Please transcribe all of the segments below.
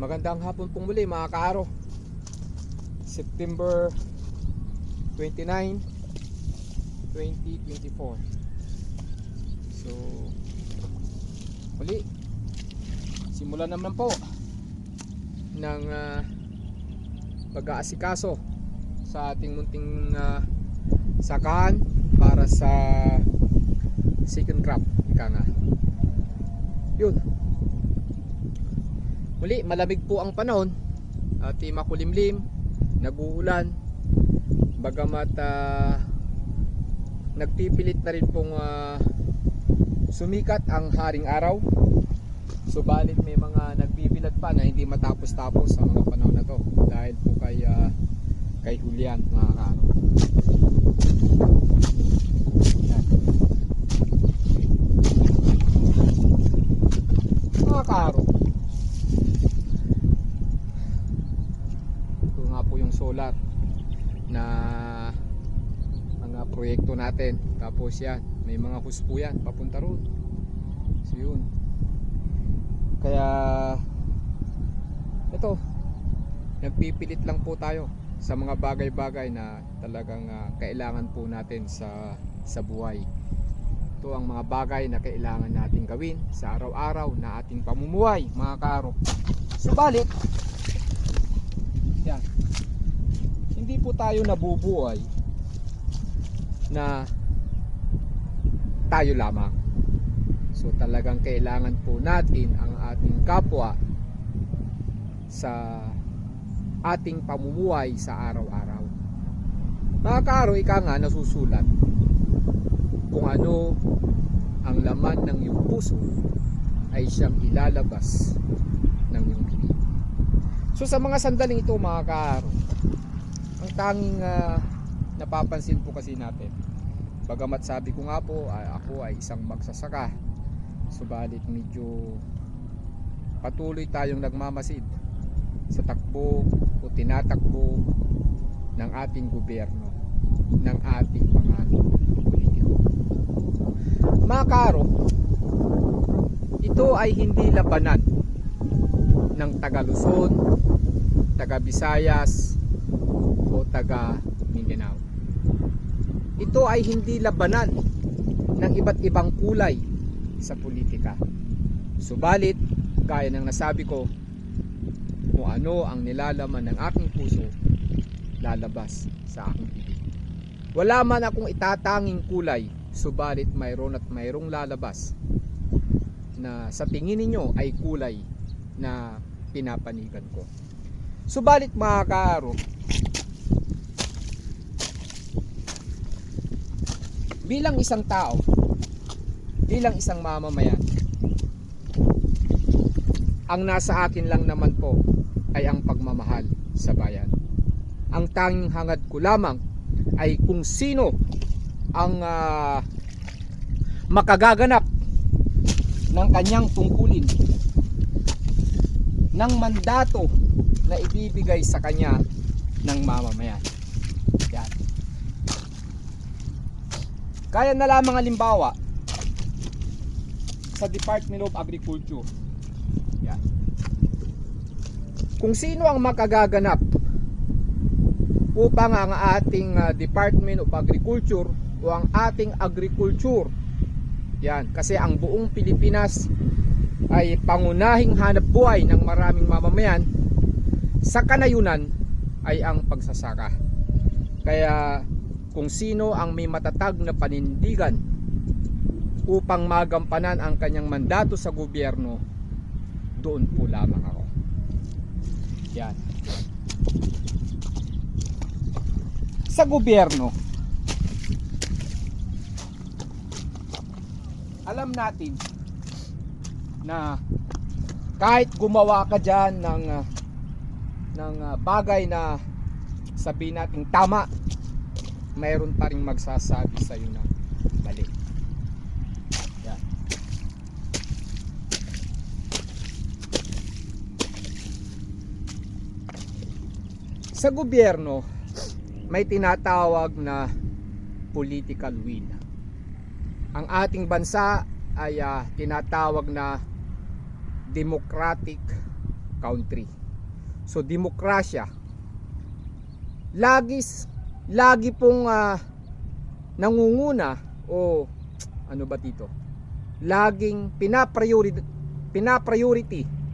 Magandang hapon pong muli mga kaaro. September 29, 2024. So muli simulan naman po ng pag-aasikaso sa ating munting sakahan para sa second crop, ika nga. Yun, muli malamig po ang panahon at makulimlim, nag-uulan, bagamat nagpipilit na rin pong sumikat ang haring araw. Subalit may mga nagbibilad pa na hindi matapos-tapos sa mga panahon na to dahil po kay Julian, mga kaaro. Mga kaaro, ito nga po yung solar na mga proyekto natin. Tapos yan, may mga huspo yan papunta roon. So yun, kaya ito, nagpipilit lang po tayo sa mga bagay-bagay na talagang kailangan po natin sa buhay. Ito ang mga bagay na kailangan natin gawin sa araw-araw na ating pamumuhay, mga kaaro. Subalit yan, hindi po tayo nabubuhay na tayo lamang. So talagang kailangan po natin ang ating kapwa sa ating pamumuhay sa araw-araw. Mga kaaro, ika nga nasusulat kung ano ang laman ng iyong puso ay siyang ilalabas ng iyong bibig. So sa mga sandaling ito, mga kaaro, ang tanging napapansin po kasi natin, bagamat sabi ko nga po ako ay isang magsasaka, subalit medyo patuloy tayong nagmamasid sa takbo o tinatakbo ng ating gobyerno, ng ating mga politiko. Mga kaaro, ito ay hindi labanan ng taga Luzon, taga Visayas o taga Mindanao. Ito ay hindi labanan ng iba't ibang kulay sa politika. Subalit, gaya ng nasabi ko, kung ano ang nilalaman ng aking puso, lalabas sa aking bibig. Wala man akong itatanging kulay, subalit mayroon at mayroong lalabas na sa tingin ninyo ay kulay na pinapanigan ko. Subalit mga kaaro, bilang isang tao, bilang isang mamamayan, ang nasa akin lang naman po ay ang pagmamahal sa bayan. Ang tanging hangad ko lamang ay kung sino ang makagaganap ng kanyang tungkulin, ng mandato na ibibigay sa kanya ng mamamayan. Yan. Kaya na lamang halimbawa sa Department of Agriculture. Yan. Kung sino ang makagaganap upang ang ating Department of Agriculture o ang ating agriculture, yan, kasi ang buong Pilipinas ay pangunahing hanap buhay ng maraming mamamayan, sa kanayunan ay ang pagsasaka. Kaya kung sino ang may matatag na panindigan upang magampanan ang kanyang mandato sa gobyerno, doon po lamang ako. Yan. Sa gobyerno, alam natin na kahit gumawa ka dyan ng bagay na sabihin natin tama, mayroon pa rin magsasabi sa iyo na mali. Yan. Sa gobyerno, may tinatawag na political will. Ang ating bansa ay tinatawag na democratic country. So demokrasya, lagi pong nangunguna o ano ba dito? Laging pinapriority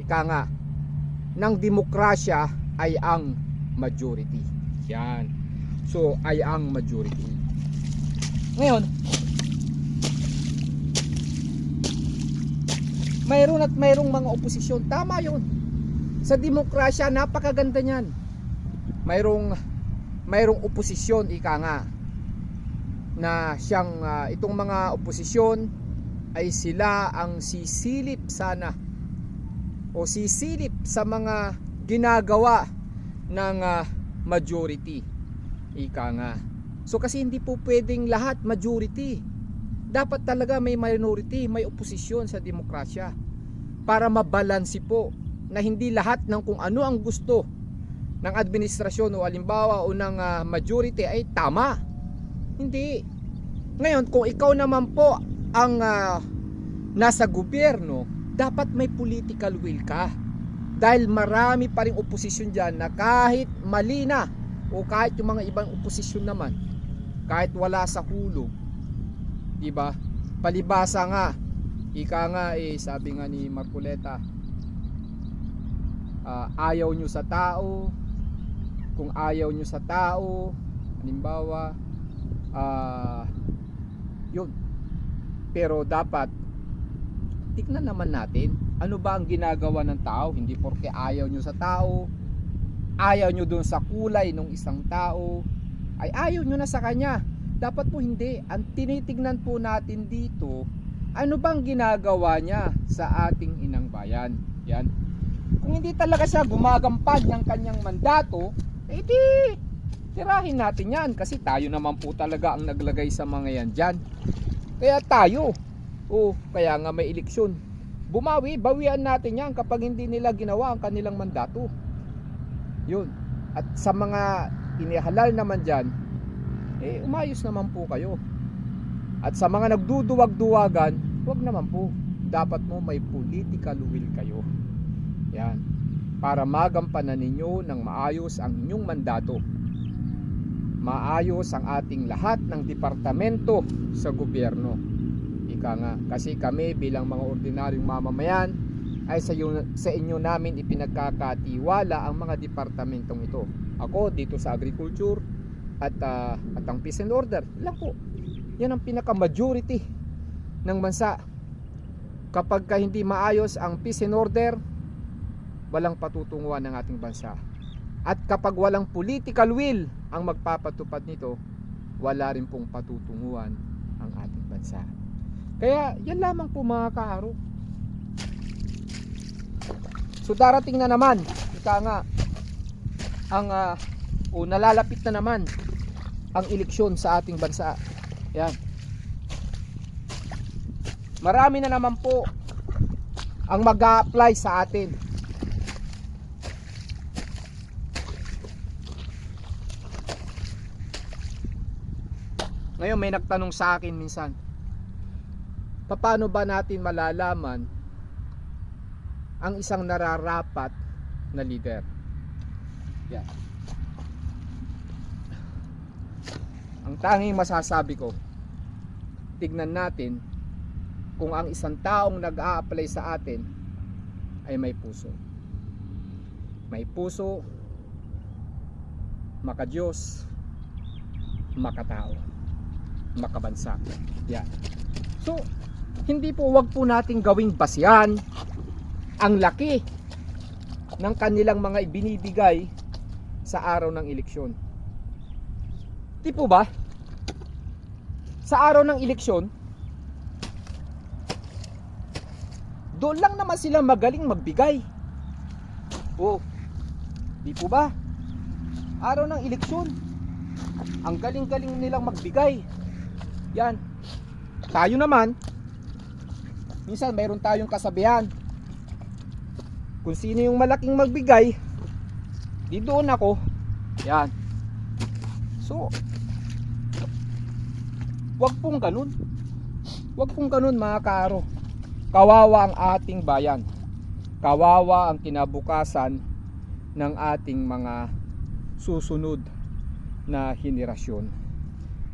ika nga ng demokrasya ay ang majority. Yan. So ay ang majority. Ngayon, mayroong mga oposisyon. Tama 'yon. Sa demokrasya napakaganda niyan. Mayroong oposisyon ika nga na siyang itong mga oposisyon ay sila ang sisilip sana o sisilip sa mga ginagawa ng majority ika nga. So kasi hindi po pwedeng lahat majority, dapat talaga may minority, may oposisyon sa demokrasya para mabalansi po na hindi lahat ng kung ano ang gusto ng administrasyon o halimbawa o ng majority ay tama. Hindi. Ngayon kung ikaw naman po ang nasa gobyerno, dapat may political will ka. Dahil marami pa ring oposisyon dyan na kahit mali na o kahit yung mga ibang oposisyon naman, kahit wala sa hulog, diba? Palibasa nga, ika nga sabi nga ni Marcoleta, ayaw nyo sa tao, kung ayaw nyo sa tao, halimbawa, yun. Pero dapat tignan naman natin ano ba ang ginagawa ng tao. Hindi porke ayaw nyo sa tao, ayaw nyo dun sa kulay ng isang tao, ay ayaw nyo na sa kanya. Dapat po hindi. Ang tinitignan po natin dito, ano bang ginagawa niya sa ating inang bayan. Yan. Kung hindi talaga siya gumagampad ng kanyang mandato, di tirahin natin yan. Kasi tayo naman po talaga ang naglagay sa mga yan dyan. Kaya tayo, kaya nga may eleksyon, bawian natin yan kapag hindi nila ginawa ang kanilang mandato. Yun. At sa mga inihalal naman dyan, umayos naman po kayo. At sa mga nagduduwag-duwagan, wag naman po. Dapat mo may political will kayo. Yan. Para magampanan ninyo ng maayos ang inyong mandato. Maayos ang ating lahat ng departamento sa gobyerno. Ika nga, kasi kami bilang mga ordinaryong mamamayan ay sa inyo namin ipinagkakatiwala ang mga departamentong ito. Ako dito sa agriculture at ang peace and order lang po. Yan ang pinaka-majority ng bansa. Kapag hindi maayos ang peace and order, walang patutunguhan ng ating bansa. At kapag walang political will ang magpapatupad nito, wala rin pong patutunguhan ang ating bansa. Kaya yan lamang po mga kaaro. So darating na naman, ika nga, ang nalalapit na naman ang eleksyon sa ating bansa. Yan. Marami na naman po ang mag-a-apply sa atin. Ngayon may nagtanong sa akin minsan, paano ba natin malalaman ang isang nararapat na leader? Yan. Ang tanging masasabi ko, tignan natin kung ang isang taong nag-a-apply sa atin ay may puso. May puso, maka-Diyos, makatao, makabansa. Yan. So, hindi po, wag po nating gawing basihan ang laki ng kanilang mga ibinibigay sa araw ng eleksyon. Di po ba? Sa araw ng eleksyon, doon lang naman sila magaling magbigay. Di po ba? Araw ng eleksyon, ang galing-galing nilang magbigay. Yan. Tayo naman, minsan mayroon tayong kasabihan, kung sino yung malaking magbigay, di doon ako. Yan. So, wag pong ganun. Wag pong ganun mga kaaro. Kawawa ang ating bayan. kawawa ang kinabukasan ng ating mga susunod na henerasyon.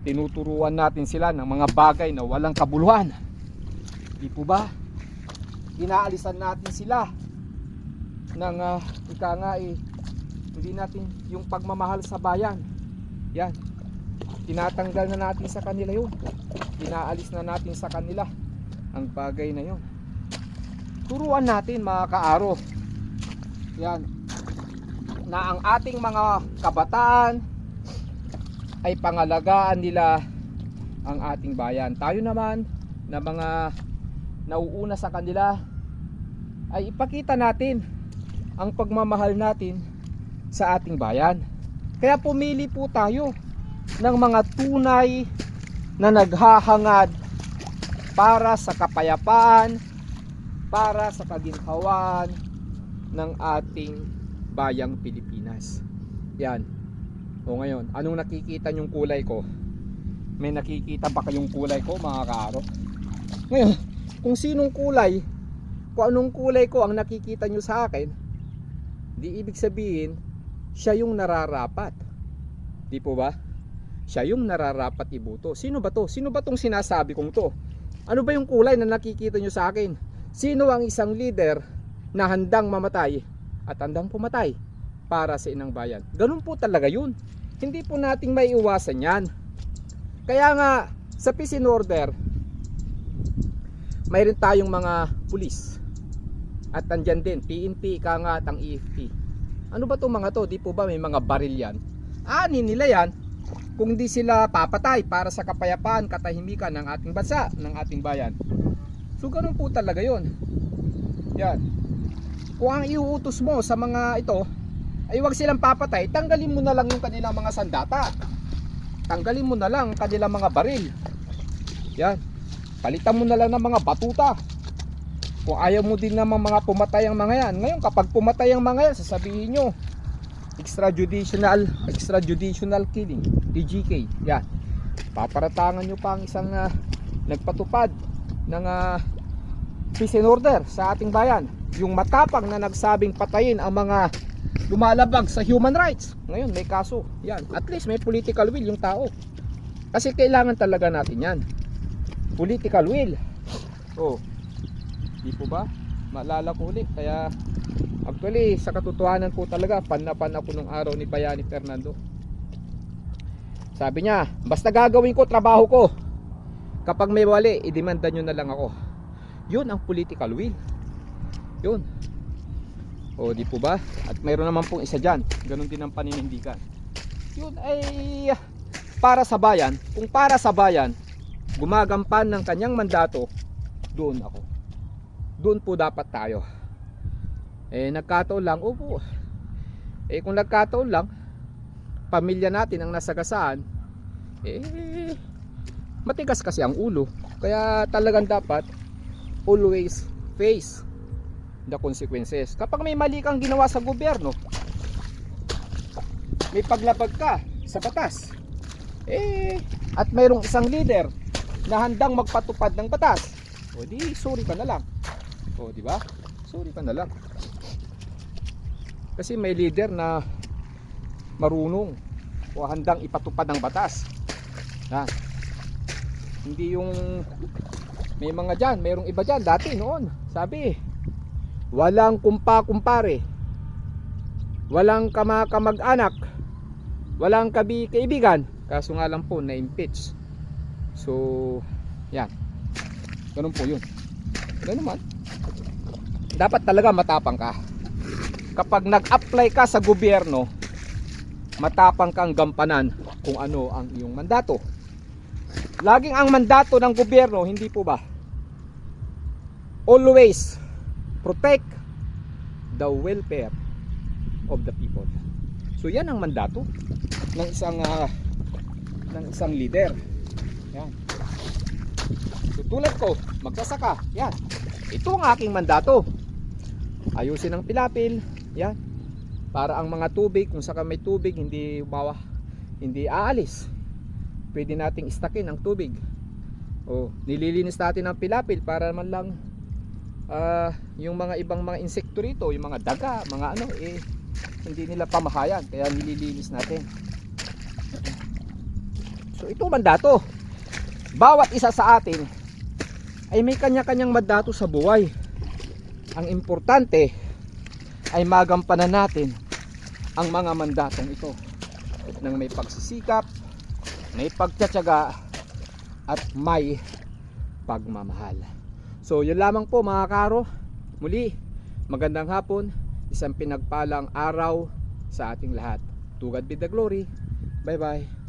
Tinuturuan natin sila ng mga bagay na walang kabuluhan. Di po ba? Inaalisan natin sila ng hindi natin yung pagmamahal sa bayan. Yan. Tinatanggal na natin sa kanila yun. Inaalis na natin sa kanila ang bagay na yun. Turuan natin mga kaaro. Yan. Na ang ating mga kabataan ay pangalagaan nila ang ating bayan. Tayo naman na mga nauuna sa kanila ay ipakita natin ang pagmamahal natin sa ating bayan. Kaya pumili po tayo ng mga tunay na naghahangad para sa kapayapaan, para sa kaginhawaan ng ating bayang Pilipinas. Yan. O ngayon, anong nakikita nyong kulay ko? May nakikita ba kayong kulay ko mga kaaro? Ngayon, kung sinong kulay, kung anong kulay ko ang nakikita nyo sa akin, di ibig sabihin siya yung nararapat. Di po ba? Siya yung nararapat iboto. Sino ba to? Sino ba tong sinasabi kong to? Ano ba yung kulay na nakikita nyo sa akin? Sino ang isang leader na handang mamatay at handang pumatay para sa inang bayan? Ganun po talaga yun. Hindi po nating maiiwasan yan. Kaya nga sa peace and order, mayroon tayong mga pulis. At andyan din, PNP, ika nga at ang EFP. Ano ba itong mga to? Di po ba may mga baril yan? Anin nila yan kung di sila papatay para sa kapayapaan, katahimikan ng ating bansa, ng ating bayan. So ganun po talaga yun. Yan. Kung ang iuutos mo sa mga ito ay wag silang papatay, tanggalin mo na lang yung kanilang mga sandata. Tanggalin mo na lang kanilang mga baril. Yan. Palitan mo na lang ng mga batuta. Kung ayaw mo din naman mga pumatay ang mga yan. Ngayon kapag pumatay ang mga yan, sasabihin nyo extrajudicial killing, EJK. Yan. Paparatangan nyo pa ang isang nagpatupad ng peace and order sa ating bayan. Yung matapang na nagsabing patayin ang mga lumalabag sa human rights. Ngayon may kaso. Yan. At least may political will yung tao. Kasi kailangan talaga natin yan. Political will. Oh. Di po ba? Maalala ko ulit. Kaya actually sa katotohanan po talaga panapan ako nung araw ni Bayani Fernando. Sabi niya, basta gagawin ko trabaho ko. Kapag may wali, idemanda nyo na lang ako. Yun ang political will. Yun. O di po ba? At mayroon naman pong isa dyan. Ganon din ang paninindigan. Yun ay para sa bayan. Kung para sa bayan gumagampan ng kanyang mandato, doon ako. Doon po dapat tayo. Nagkataon lang, opo. Kung nagkataon lang, pamilya natin ang nasagasaan, matigas kasi ang ulo. Kaya talagang dapat always face the consequences. Kapag may mali kang ginawa sa gobyerno, may paglabag ka sa batas, at mayroong isang leader na handang magpatupad ng batas, o di sorry ka na lang. O di ba? Sorry ka na lang. Kasi may leader na marunong o handang ipatupad ng batas. Ha? Hindi yung may mga dyan, mayroong iba dyan dati noon. Sabi, walang kumpa-kumpare, walang kamag-anak, walang kaibigan. Kaso nga lang po na-impeach. So, yan. Ganun po yun. Ganun naman. Dapat talaga matapang ka. Kapag nag-apply ka sa gobyerno, matapang kang gampanan kung ano ang iyong mandato. Laging ang mandato ng gobyerno, hindi po ba? Always protect the welfare of the people. So yan ang mandato ng isang leader. Yan. So, tulad ko, magsasaka. Yan. Ito ang aking mandato. Ayusin ang pilapil. Yan. Para ang mga tubig, kung saka may tubig, hindi aalis. Pwede nating istakin ang tubig. O, nililinis natin ang pilapil para man lang yung mga ibang mga insekto rito, yung mga daga, mga ano, hindi nila pamahayan, kaya nililinis natin. So ito mandato, bawat isa sa atin ay may kanya-kanyang mandato sa buhay. Ang importante ay magampanan natin ang mga mandatong ito ng may pagsisikap, may pagtsatsaga, at may pagmamahal. So yun lamang po mga karo. Muli, magandang hapon, isang pinagpalang araw sa ating lahat. To God be the glory. Bye bye.